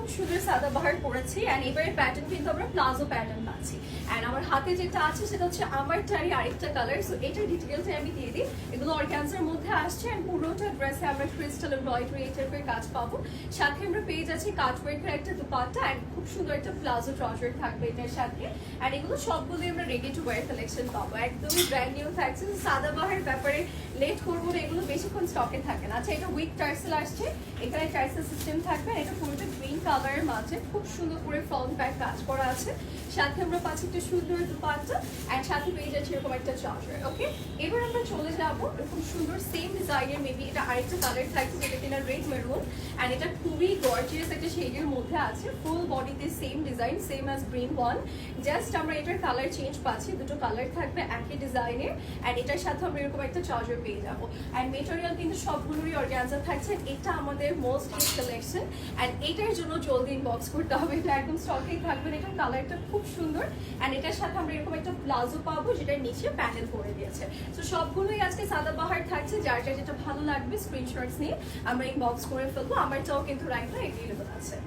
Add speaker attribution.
Speaker 1: খুব সুন্দর সাদাবাহার করেছি এন্ড এবারে প্যাটার্ন কিন্তু আমরা প্লাজো প্যাটার্ন পাচ্ছি এন্ড আমার হাতে যেটা আছে সেটা হচ্ছে আমারটারই আরেকটা কালার। সো এটার ডিটেইলসটা আমি দিয়ে দিই। এগুলো অর্গানজার মধ্যে আসছে এন্ড পুরোটা ড্রেসে আমরা ক্রিস্টাল এমব্রয়ডারি এই টাইপের কাজ পাবো। সাথে আমরা পেয়ে যাচ্ছি কাটওয়ার্কের একটা দুপাট্টা এন্ড খুব সুন্দর একটা প্লাজো ট্রাউজার থাকবে এটার সাথে। এন্ড এগুলো সবগুলোই আমরা রেডি টু ওয়্যার কালেকশন পাবো, একদমই ব্র্যান্ড নিউ থাকছে। সাদাবাহার ব্যাপারে লেট করবো না, এগুলো বেশিক্ষণ স্টকে থাকে না। আচ্ছা, এটা উইথ টার্সেল আসছে, এখানে টার্সেল সিস্টেম থাকবে। এটা পুরোটা গ্রিন কালারের মাঝে খুব সুন্দর করে ফ্রন্ট ব্যাক কাজ করা আছে। সাথে আমরা পাচ্ছি একটা সুন্দর দুপাট্টা এন্ড সাথে পেয়ে যাচ্ছি এরকম একটা ট্রাউজার। ওকে, এবার আমরা চলে যাবো এরকম সুন্দর সেম ডিজাইনের, মেবি এটা আরেকটা কালার থাকছে যেটা কিনা রেড মেরুন এন্ড এটা খুবই গর্জিয়াস একটা শেডের মধ্যে আছে। ফুল বডিতে same design, same as green one, just আমরা এটার কালার চেঞ্জ পাচ্ছি। দুটো কালার থাকবে একই ডিজাইনের এন্ড এটার সাথে আমরা এরকম একটা ট্রাউজার পেয়ে যাবো। এন্ড মেটেরিয়াল কিন্তু সবগুলোরই অর্গানজা থাকছে। এটা আমাদের মোস্ট হিট কালেকশন এন্ড এটার জন্য জলদি ইনবক্স করতে হবে, এটা একদম স্টকেই থাকবে। এটার কালারটা খুব সুন্দর এন্ড এটার সাথে আমরা এরকম একটা প্লাজো পাবো যেটার নিচে প্যানেল করে দিয়েছে। তো সবগুলোই আজকে সাদাবাহার থাকছে। যার যার যেটা ভালো লাগবে স্ক্রিনশটস নিয়ে আমরা ইনবক্স করে ফেলবো। আমারটাও কিন্তু রাইট না এভেলেবল আছে।